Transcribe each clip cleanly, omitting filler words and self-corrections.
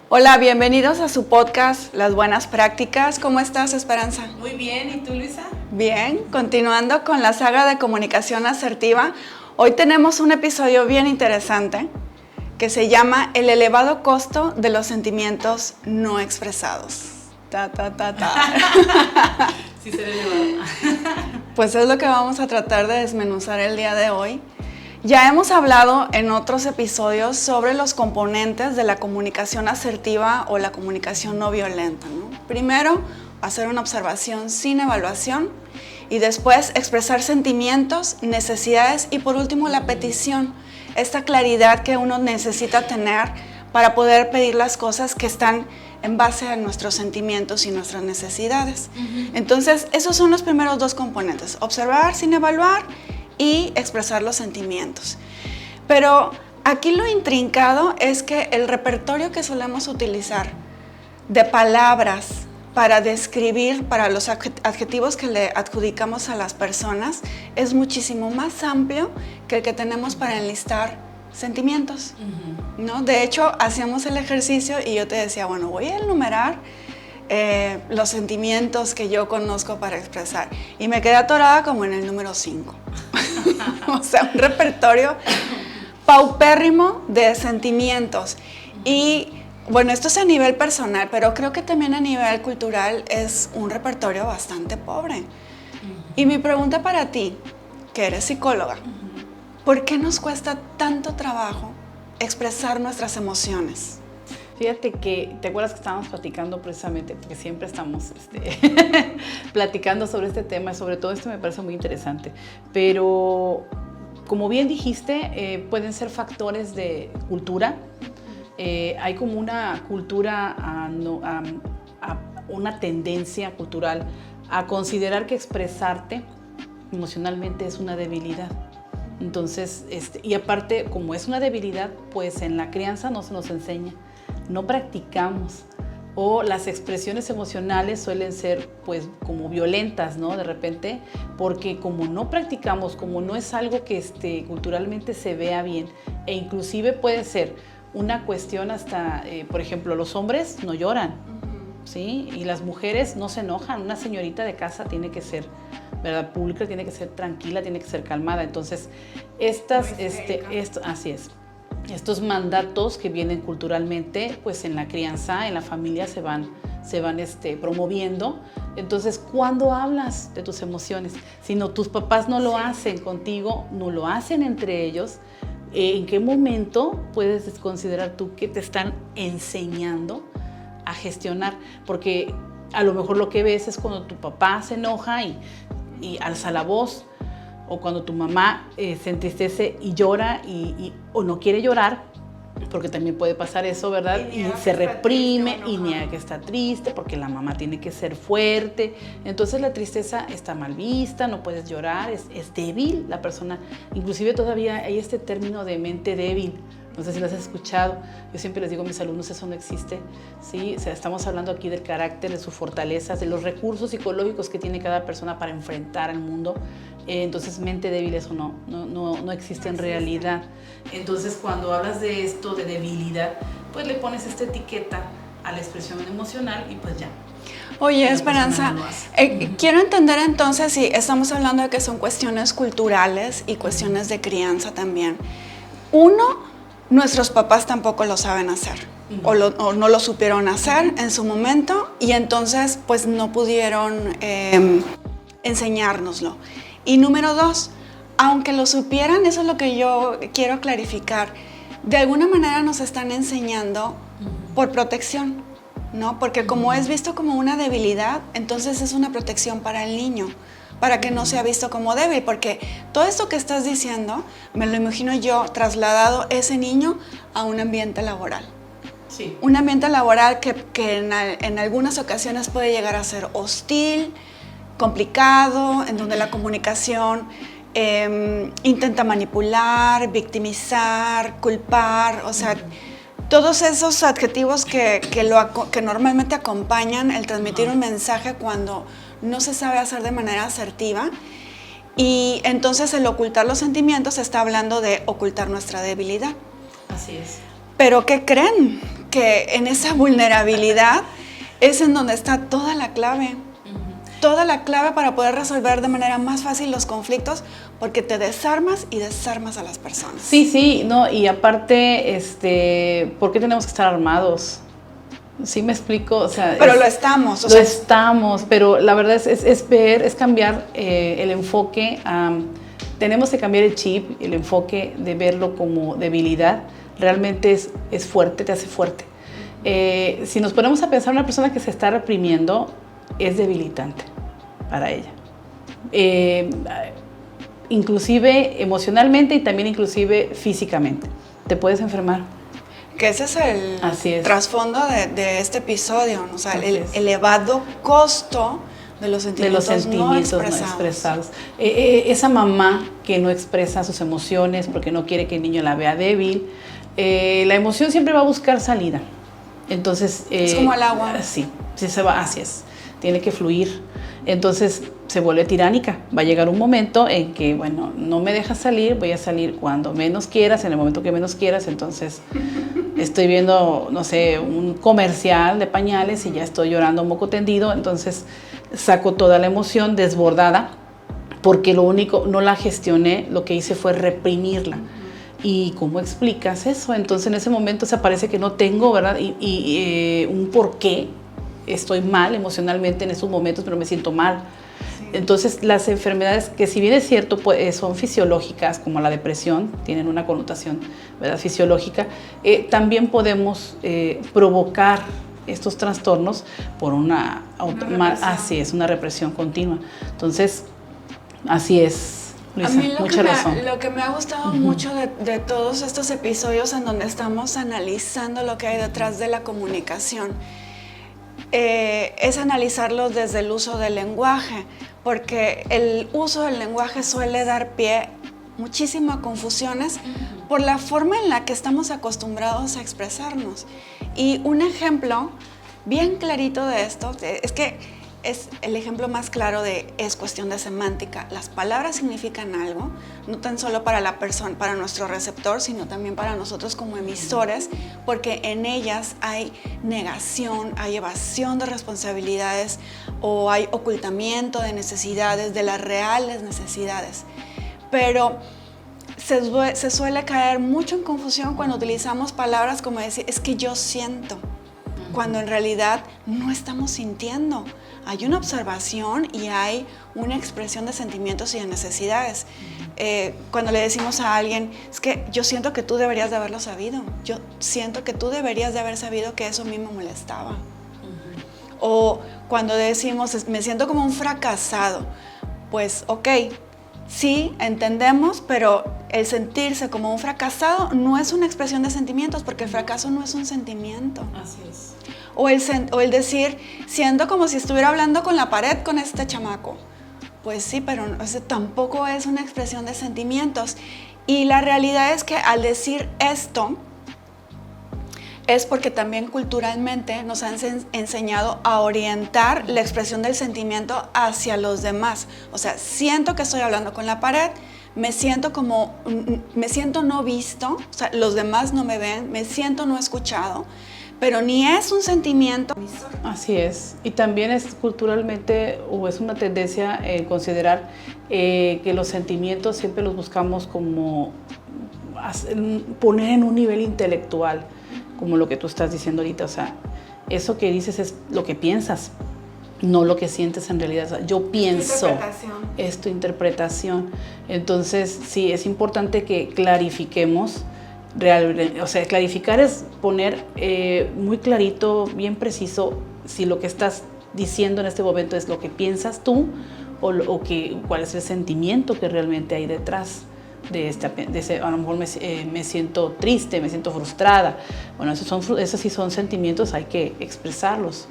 Hola, bienvenidos a su podcast Las Buenas Prácticas. ¿Cómo estás, Esperanza? Muy bien, ¿y tú, Luisa? Bien, continuando con la saga de comunicación asertiva, hoy tenemos un episodio bien interesante que se llama El elevado costo de los sentimientos no expresados. Sí, será elevado. Pues es lo que vamos a tratar de desmenuzar el día de hoy. Ya hemos hablado en otros episodios sobre los componentes de la comunicación asertiva o la comunicación no violenta, ¿no? Primero, hacer una observación sin evaluación y después expresar sentimientos, necesidades y por último la petición, esta claridad que uno necesita tener para poder pedir las cosas que están en base a nuestros sentimientos y nuestras necesidades. Entonces, esos son los primeros dos componentes, observar sin evaluar y expresar los sentimientos. Pero aquí lo intrincado es que el repertorio que solemos utilizar de palabras para describir, para los adjetivos que le adjudicamos a las personas, es muchísimo más amplio que el que tenemos para enlistar sentimientos, ¿no? De hecho, hacíamos el ejercicio y yo te decía, bueno, voy a enumerar los sentimientos que yo conozco para expresar. Y me quedé atorada como en el número 5. O sea, un repertorio paupérrimo de sentimientos. Y bueno, esto es a nivel personal, pero creo que también a nivel cultural es un repertorio bastante pobre. Y mi pregunta para ti, que eres psicóloga, ¿por qué nos cuesta tanto trabajo expresar nuestras emociones? Fíjate que, ¿te acuerdas que estábamos platicando precisamente? Porque siempre estamos platicando sobre este tema, sobre todo esto me parece muy interesante. Pero, como bien dijiste, pueden ser factores de cultura. Hay como una cultura, una tendencia cultural a considerar que expresarte emocionalmente es una debilidad. Entonces, y aparte, como es una debilidad, pues en la crianza no se nos enseña. No practicamos o las expresiones emocionales suelen ser pues como violentas, ¿no? De repente, porque como no practicamos, como no es algo que culturalmente se vea bien e inclusive puede ser una cuestión hasta, por ejemplo, los hombres no lloran, ¿sí? Y las mujeres no se enojan. Una señorita de casa tiene que ser, ¿verdad? Pública, tiene que ser tranquila, tiene que ser calmada. Entonces, así es. Estos mandatos que vienen culturalmente, pues en la crianza, en la familia se van promoviendo. Entonces, ¿cuándo hablas de tus emociones? Si no, tus papás no lo hacen contigo, no lo hacen entre ellos, ¿en qué momento puedes considerar tú que te están enseñando a gestionar? Porque a lo mejor lo que ves es cuando tu papá se enoja y alza la voz, o cuando tu mamá se entristece y llora o no quiere llorar, porque también puede pasar eso, ¿verdad? Y se reprime y niega que está triste, porque la mamá tiene que ser fuerte. Entonces la tristeza está mal vista, no puedes llorar, es débil la persona. Inclusive todavía hay este término de mente débil. No sé si lo has escuchado. Yo siempre les digo a mis alumnos, eso no existe, ¿sí? O sea, estamos hablando aquí del carácter, de sus fortalezas, de los recursos psicológicos que tiene cada persona para enfrentar al mundo. Entonces, mente débil, eso no existe en realidad. Entonces, cuando hablas de esto, de debilidad, pues le pones esta etiqueta a la expresión emocional y pues ya. Oye, Esperanza, quiero entender entonces si estamos hablando de que son cuestiones culturales y cuestiones de crianza también. Uno, nuestros papás tampoco lo saben hacer o no lo supieron hacer en su momento y entonces pues no pudieron enseñárnoslo. Y número dos, aunque lo supieran, eso es lo que yo quiero clarificar, de alguna manera nos están enseñando por protección, ¿no? Porque como es visto como una debilidad, entonces es una protección para el niño, para que no sea visto como débil, porque todo esto que estás diciendo, me lo imagino yo trasladado ese niño a un ambiente laboral. Sí. Un ambiente laboral que en algunas ocasiones puede llegar a ser hostil, complicado, en donde la comunicación intenta manipular, victimizar, culpar, o sea, todos esos adjetivos que normalmente acompañan el transmitir un mensaje cuando no se sabe hacer de manera asertiva. Y entonces el ocultar los sentimientos está hablando de ocultar nuestra debilidad. Así es. Pero ¿qué creen? que en esa vulnerabilidad es en donde está toda la clave. Toda la clave para poder resolver de manera más fácil los conflictos, porque te desarmas y desarmas a las personas. Sí, no, y aparte, ¿por qué tenemos que estar armados? ¿Sí me explico? O sea, pero lo estamos. Estamos, pero la verdad es cambiar el enfoque. Tenemos que cambiar el chip, el enfoque de verlo como debilidad. Realmente es fuerte, te hace fuerte. Si nos ponemos a pensar, una persona que se está reprimiendo es debilitante para ella. Inclusive emocionalmente y también inclusive físicamente. Te puedes enfermar. Que ese es el trasfondo de este episodio, ¿no? O sea, el elevado costo de los sentimientos, no expresados. Esa mamá que no expresa sus emociones porque no quiere que el niño la vea débil, la emoción siempre va a buscar salida. Entonces, es como el agua. Sí se va, así es. Tiene que fluir. Entonces se vuelve tiránica. Va a llegar un momento en que, bueno, no me dejas salir, voy a salir cuando menos quieras, en el momento que menos quieras. Entonces estoy viendo, no sé, un comercial de pañales y ya estoy llorando moco tendido. Entonces saco toda la emoción desbordada porque no la gestioné, lo que hice fue reprimirla. ¿Y cómo explicas eso? Entonces en ese momento se parece que no tengo, ¿verdad? Y un porqué. Estoy mal emocionalmente en esos momentos, pero me siento mal. Sí. Entonces, las enfermedades que si bien es cierto, pues, son fisiológicas, como la depresión, tienen una connotación, ¿verdad?, fisiológica, también podemos provocar estos trastornos por una represión continua. Entonces, así es, Luisa, a mí mucha razón. Lo que me ha gustado mucho de todos estos episodios en donde estamos analizando lo que hay detrás de la comunicación, es analizarlo desde el uso del lenguaje, porque el uso del lenguaje suele dar pie muchísimo a confusiones por la forma en la que estamos acostumbrados a expresarnos. Y un ejemplo bien clarito de esto es que es el ejemplo más claro es cuestión de semántica. Las palabras significan algo, no tan solo para la persona, para nuestro receptor, sino también para nosotros como emisores, porque en ellas hay negación, hay evasión de responsabilidades o hay ocultamiento de necesidades, de las reales necesidades. Pero se suele caer mucho en confusión cuando utilizamos palabras como decir, es que yo siento, cuando en realidad no estamos sintiendo. Hay una observación y hay una expresión de sentimientos y de necesidades. Cuando le decimos a alguien, es que yo siento que tú deberías de haberlo sabido, yo siento que tú deberías de haber sabido que eso a mí me molestaba. O cuando decimos, me siento como un fracasado, pues ok, sí, entendemos, pero el sentirse como un fracasado no es una expresión de sentimientos, porque el fracaso no es un sentimiento. Así es. O el decir, siento como si estuviera hablando con la pared con este chamaco. Pues sí, pero tampoco es una expresión de sentimientos. Y la realidad es que al decir esto, es porque también culturalmente nos han enseñado a orientar la expresión del sentimiento hacia los demás. O sea, siento que estoy hablando con la pared, me siento no visto, o sea, los demás no me ven, me siento no escuchado. Pero ni es un sentimiento. Así es. Y también es culturalmente, o es una tendencia considerar que los sentimientos siempre los buscamos como poner en un nivel intelectual, como lo que tú estás diciendo ahorita. O sea, eso que dices es lo que piensas, no lo que sientes en realidad. O sea, yo pienso, es tu interpretación. Entonces, sí, es importante que clarifiquemos. O sea, clarificar es poner muy clarito, bien preciso, si lo que estás diciendo en este momento es lo que piensas tú o cuál es el sentimiento que realmente hay detrás de ese. A lo mejor me siento triste, me siento frustrada. Bueno, esos sí son sentimientos, hay que expresarlos.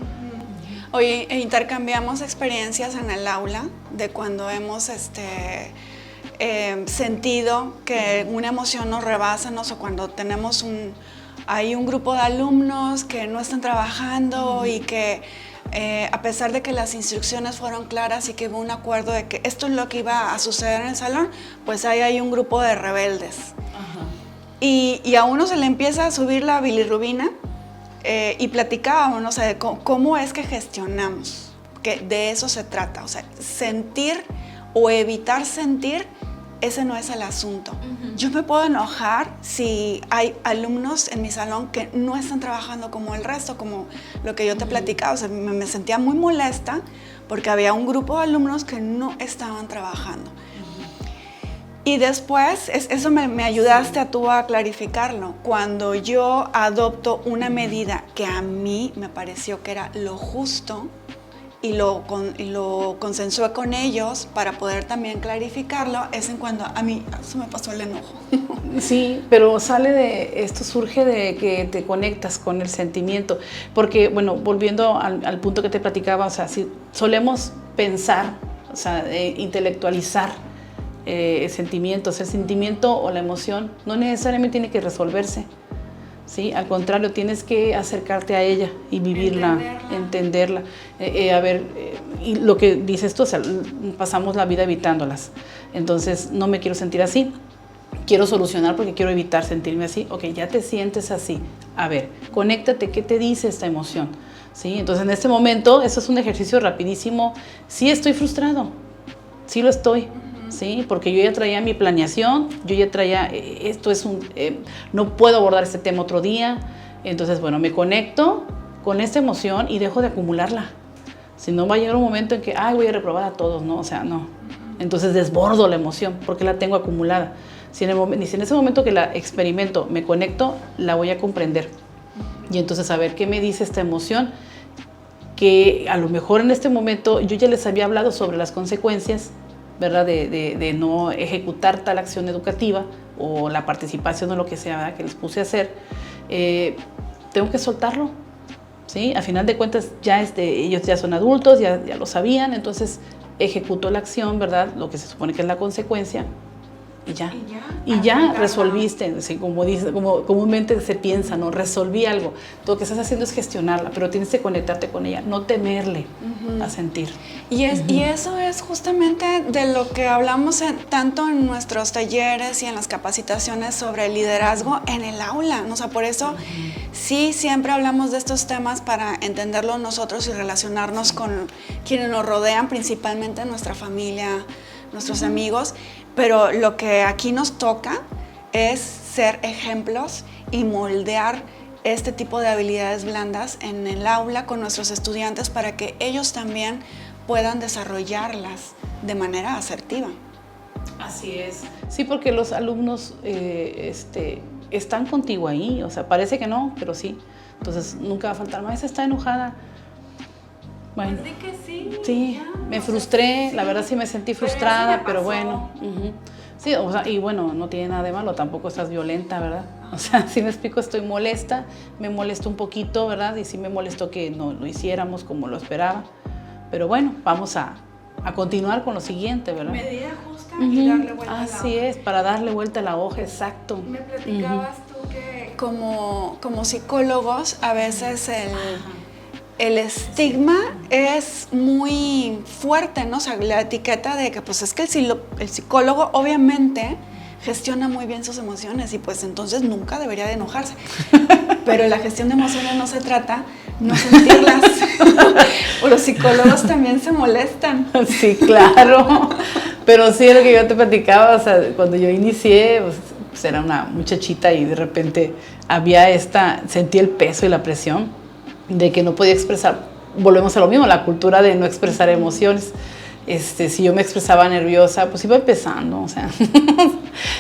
Hoy intercambiamos experiencias en el aula de cuando hemos sentido que una emoción nos rebasa, ¿no? O cuando tenemos hay un grupo de alumnos que no están trabajando y que a pesar de que las instrucciones fueron claras y que hubo un acuerdo de que esto es lo que iba a suceder en el salón, pues ahí hay un grupo de rebeldes. Y a uno se le empieza a subir la bilirrubina y platicábamos, ¿no? O sea, de cómo es que gestionamos, que de eso se trata, o sea, sentir o evitar sentir, ese no es el asunto. Yo me puedo enojar si hay alumnos en mi salón que no están trabajando como el resto, como lo que yo te platicaba, o sea, me sentía muy molesta porque había un grupo de alumnos que no estaban trabajando. Y después, eso me ayudaste a tú a clarificarlo. Cuando yo adopto una medida que a mí me pareció que era lo justo y lo consensué con ellos para poder también clarificarlo, es en cuando a mí se me pasó el enojo. Sí, pero esto surge de que te conectas con el sentimiento. Porque, bueno, volviendo al punto que te platicaba, o sea, si solemos pensar, o sea, intelectualizar, sentimientos, el sentimiento o la emoción no necesariamente tiene que resolverse, ¿sí? Al contrario, tienes que acercarte a ella y vivirla, entenderla. Y lo que dices tú, o sea, pasamos la vida evitándolas. Entonces, no me quiero sentir así, quiero solucionar porque quiero evitar sentirme así. Ok, ya te sientes así. A ver, conéctate, ¿qué te dice esta emoción? ¿Sí? Entonces, en este momento, eso es un ejercicio rapidísimo. Sí estoy frustrado, sí lo estoy. Sí, porque yo ya traía mi planeación, yo ya traía, no puedo abordar este tema otro día, entonces, bueno, me conecto con esta emoción y dejo de acumularla. Si no, va a llegar un momento en que, voy a reprobar a todos, ¿no? O sea, no. Entonces desbordo la emoción porque la tengo acumulada. Si en ese momento que la experimento, me conecto, la voy a comprender. Y entonces, a ver, ¿qué me dice esta emoción? Que a lo mejor en este momento yo ya les había hablado sobre las consecuencias, ¿verdad? De no ejecutar tal acción educativa o la participación o lo que sea, ¿verdad?, que les puse a hacer, tengo que soltarlo, ¿sí? A final de cuentas ellos ya son adultos, ya lo sabían, entonces ejecuto la acción, ¿verdad?, lo que se supone que es la consecuencia, y ya resolviste, ¿sí? Como comúnmente se piensa, ¿no? Resolví algo. Todo lo que estás haciendo es gestionarla, pero tienes que conectarte con ella, no temerle a sentir. Y eso es justamente de lo que hablamos tanto en nuestros talleres y en las capacitaciones sobre el liderazgo en el aula. O sea, por eso sí siempre hablamos de estos temas para entenderlo nosotros y relacionarnos con quienes nos rodean, principalmente nuestra familia, nuestros amigos, pero lo que aquí nos toca es ser ejemplos y moldear este tipo de habilidades blandas en el aula con nuestros estudiantes para que ellos también puedan desarrollarlas de manera asertiva. Así es. Sí, porque los alumnos están contigo ahí, o sea, parece que no, pero sí. Entonces, nunca va a faltar, maestra está enojada. Bueno, pues que sí, me frustré, la verdad sí me sentí frustrada, pero bueno. Sí, o sea, y bueno, no tiene nada de malo, tampoco estás violenta, ¿verdad? O sea, si me explico, estoy molesta, me molestó un poquito, ¿verdad? Y sí me molestó que no lo hiciéramos como lo esperaba. Pero bueno, vamos a continuar con lo siguiente, ¿verdad? Medida justa y darle vuelta a la hoja. Así es, para darle vuelta a la hoja, exacto. Me platicabas tú que como psicólogos a veces el estigma es muy fuerte, ¿no? O sea, la etiqueta de que pues es que el psicólogo obviamente gestiona muy bien sus emociones y pues entonces nunca debería de enojarse. Pero la gestión de emociones no se trata no sentirlas. O los psicólogos también se molestan. Sí, claro. Pero sí, es lo que yo te platicaba, o sea, cuando yo inicié, pues era una muchachita y de repente sentí el peso y la presión de que no podía expresar. Volvemos a lo mismo, la cultura de no expresar emociones. Si yo me expresaba nerviosa, pues iba empezando, o sea,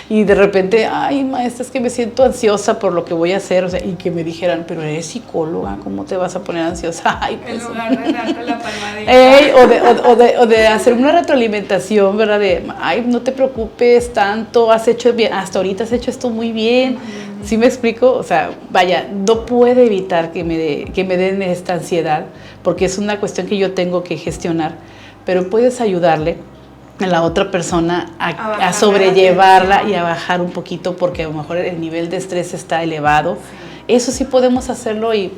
y de repente, ay, maestra, es que me siento ansiosa por lo que voy a hacer, o sea, y que me dijeran, pero eres psicóloga, ¿cómo te vas a poner ansiosa? Ay, pues, en lugar de darte la palmadita. O de hacer una retroalimentación, ¿verdad? De, ay, no te preocupes tanto, has hecho bien, hasta ahorita has hecho esto muy bien. ¿Sí me explico? O sea, vaya, no puede evitar que me den esta ansiedad, porque es una cuestión que yo tengo que gestionar, pero puedes ayudarle a la otra persona a sobrellevarla y a bajar un poquito, porque a lo mejor el nivel de estrés está elevado. Sí. Eso sí podemos hacerlo y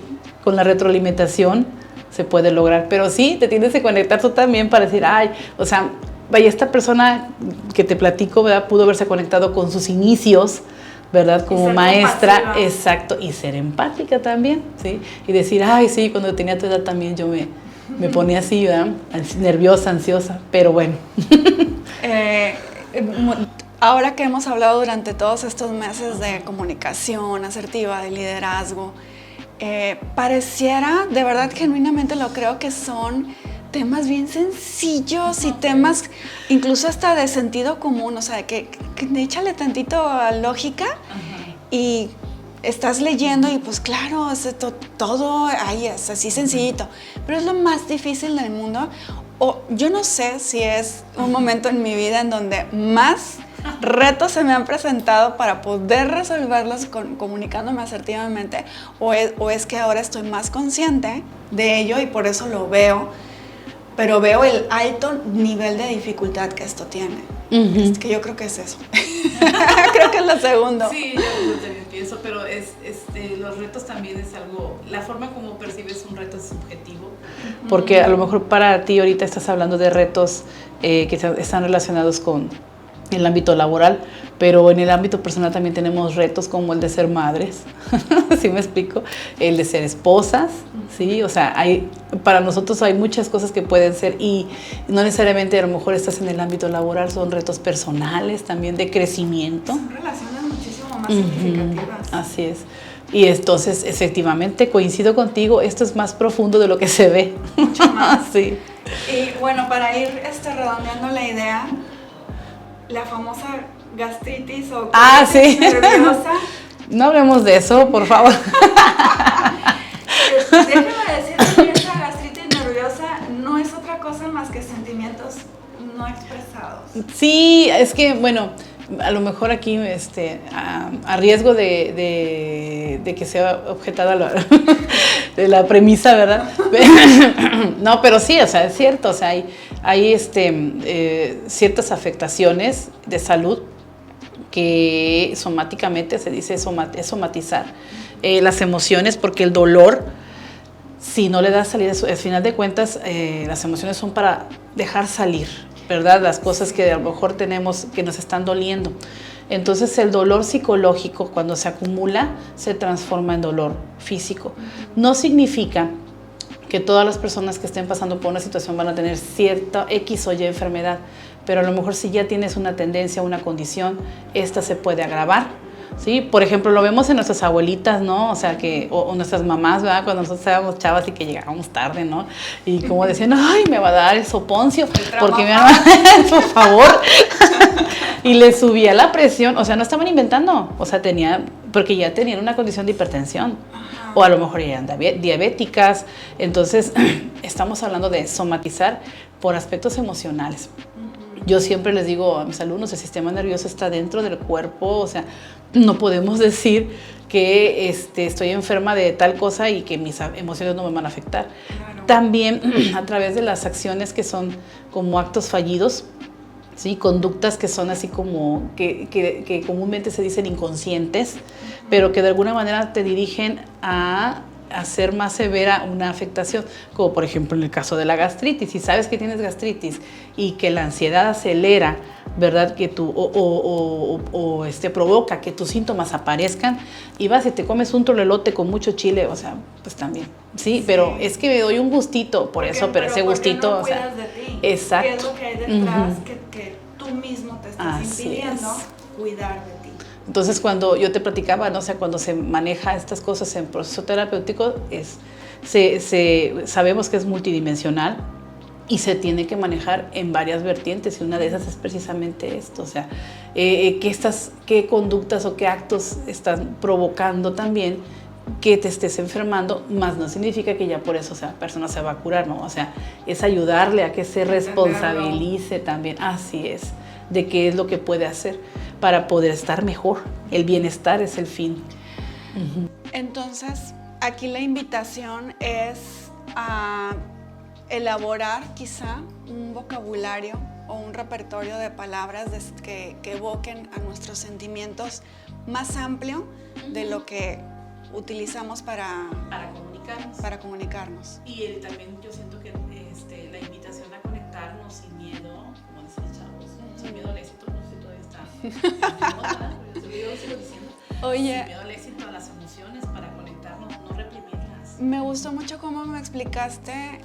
con la retroalimentación se puede lograr, pero sí, te tienes que conectar tú también para decir, ay, o sea, vaya, esta persona que te platico, ¿verdad?, pudo haberse conectado con sus inicios, ¿verdad? Como maestra, compasiva. exacto, y ser empática también, ¿sí? Y decir, ay, sí, cuando tenía tu edad también yo me ponía así, ¿verdad? Nerviosa, ansiosa, pero bueno. Eh, Ahora que hemos hablado durante todos estos meses de comunicación asertiva, de liderazgo, pareciera, de verdad, genuinamente lo creo, que son temas bien sencillos y temas incluso hasta de sentido común, o sea, que échale tantito a lógica y estás leyendo y pues claro, todo ahí es así sencillito, pero es lo más difícil del mundo. O yo no sé si es un momento en mi vida en donde más retos se me han presentado para poder resolverlos comunicándome asertivamente, o es que ahora estoy más consciente de ello y por eso lo veo, pero veo el alto nivel de dificultad que esto tiene. Es que yo creo que es eso. Creo que es lo segundo. Sí, yo también pienso, pero los retos también es algo, la forma como percibes un reto es subjetivo, porque a lo mejor para ti ahorita estás hablando de retos que están relacionados con el ámbito laboral, pero en el ámbito personal también tenemos retos como el de ser madres, ¿sí me explico? El de ser esposas, ¿sí? O sea, para nosotros hay muchas cosas que pueden ser y no necesariamente a lo mejor estás en el ámbito laboral, son retos personales también de crecimiento. Son relaciones muchísimo más significativas. Así es. Y entonces, efectivamente, coincido contigo, esto es más profundo de lo que se ve. Mucho más. Sí. Y bueno, para ir redondeando la idea, la famosa gastritis o sí. nerviosa. No hablemos de eso, por favor. Déjame decirte que esa gastritis nerviosa no es otra cosa más que sentimientos no expresados. Sí, es que, bueno, a lo mejor aquí, a riesgo de que sea objetada de la premisa, ¿verdad? No, pero sí, o sea, es cierto, o sea, hay ciertas afectaciones de salud que somáticamente se dice es somatizar las emociones, porque el dolor, si no le das salida, al final de cuentas, las emociones son para dejar salir, ¿verdad? Las cosas que a lo mejor tenemos que nos están doliendo. Entonces el dolor psicológico, cuando se acumula, se transforma en dolor físico. No significa que todas las personas que estén pasando por una situación van a tener cierta X o Y enfermedad, pero a lo mejor si ya tienes una tendencia, una condición, esta se puede agravar, ¿sí? Por ejemplo, lo vemos en nuestras abuelitas, ¿no? O sea, o nuestras mamás, ¿verdad? Cuando nosotros éramos chavas y que llegábamos tarde, ¿no? Y como decían, ay, me va a dar el soponcio, porque mi mamá, por favor. Y le subía la presión, o sea, no estaban inventando, o sea, porque ya tenían una condición de hipertensión. O a lo mejor ya eran diabéticas. Entonces, estamos hablando de somatizar por aspectos emocionales. Yo siempre les digo a mis alumnos, el sistema nervioso está dentro del cuerpo, o sea, no podemos decir que estoy enferma de tal cosa y que mis emociones no me van a afectar. Claro. También a través de las acciones que son como actos fallidos, ¿sí? Conductas que son así como, que comúnmente se dicen inconscientes, pero que de alguna manera te dirigen a hacer más severa una afectación, como por ejemplo en el caso de la gastritis. Si sabes que tienes gastritis y que la ansiedad acelera, ¿verdad? Que provoca que tus síntomas aparezcan, y vas y te comes un trolelote con mucho chile, o sea, pues también, sí, pero es que me doy un gustito pero ese gustito, no, o sea, de ti. exacto. ¿Qué es lo que hay detrás que tú mismo te estás impidiendo cuidar de ti? Entonces, cuando yo te platicaba, ¿no? O sea, cuando se maneja estas cosas en proceso terapéutico, sabemos que es multidimensional y se tiene que manejar en varias vertientes, y una de esas es precisamente esto, o sea, qué conductas o qué actos están provocando también que te estés enfermando, más no significa que ya por eso, o sea, la persona se va a curar, ¿no? O sea, es ayudarle a que se responsabilice también, así es, de qué es lo que puede hacer para poder estar mejor. El bienestar es el fin. Entonces, aquí la invitación es a elaborar quizá un vocabulario o un repertorio de palabras que evoquen a nuestros sentimientos más amplio de lo que utilizamos para comunicarnos. Y también yo siento que la invitación a conectarnos sin miedo, como dicen los chavos, sin miedo al éxito, no sé si todavía está. Yo sigo diciendo. Oye, Sin miedo al éxito, a las emociones, para conectarnos, no reprimirlas. me gustó mucho cómo me explicaste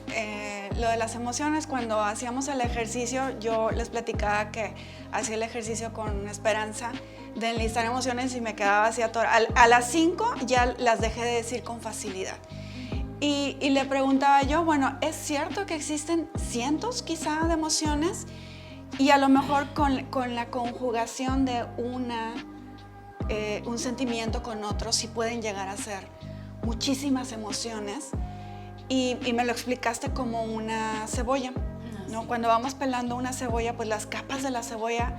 lo de las emociones. Cuando hacíamos el ejercicio, yo les platicaba que hacía el ejercicio con esperanza de enlistar emociones y me quedaba así atorada. A las 5 ya las dejé de decir con facilidad. Y le preguntaba yo, bueno, ¿es cierto que existen cientos quizá de emociones? Y a lo mejor con la conjugación de un sentimiento con otro sí pueden llegar a ser muchísimas emociones. Y me lo explicaste como una cebolla, ¿no? Cuando vamos pelando una cebolla, pues las capas de la cebolla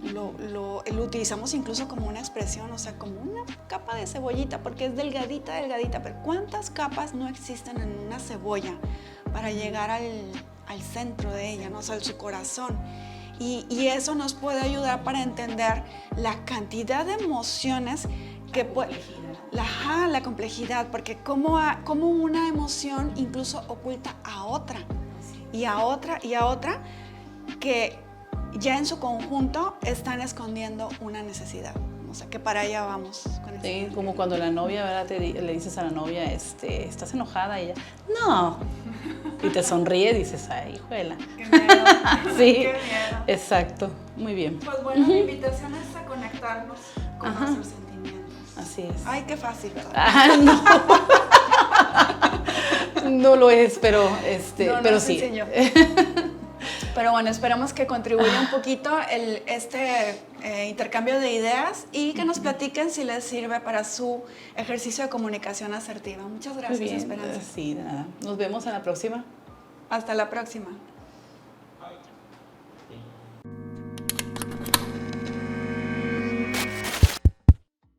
lo utilizamos incluso como una expresión, o sea, como una capa de cebollita, porque es delgadita, delgadita, pero ¿cuántas capas no existen en una cebolla para llegar al centro de ella, ¿no? O sea, su corazón? Y eso nos puede ayudar para entender la cantidad de emociones que puede... La complejidad, porque como una emoción incluso oculta a otra, y a otra, y a otra, que ya en su conjunto están escondiendo una necesidad. O sea, que para allá vamos. Sí, como cuando la novia, ¿verdad? Le dices a la novia, ¿estás enojada? Y ella, no. Y te sonríe y dices, ay, hijuela. Qué miedo. Sí, Qué miedo. exacto. Muy bien. Pues bueno, la invitación es a conectarnos con nuestros sentimientos. Así es. Ay, qué fácil, ¿verdad? Ah, no. No lo es, pero, pero sí. Sencillo. Pero bueno, esperamos que contribuya un poquito este intercambio de ideas y que nos platiquen si les sirve para su ejercicio de comunicación asertiva. Muchas gracias, Muy bien. Esperanza. Sí, nada. Nos vemos en la próxima. Hasta la próxima.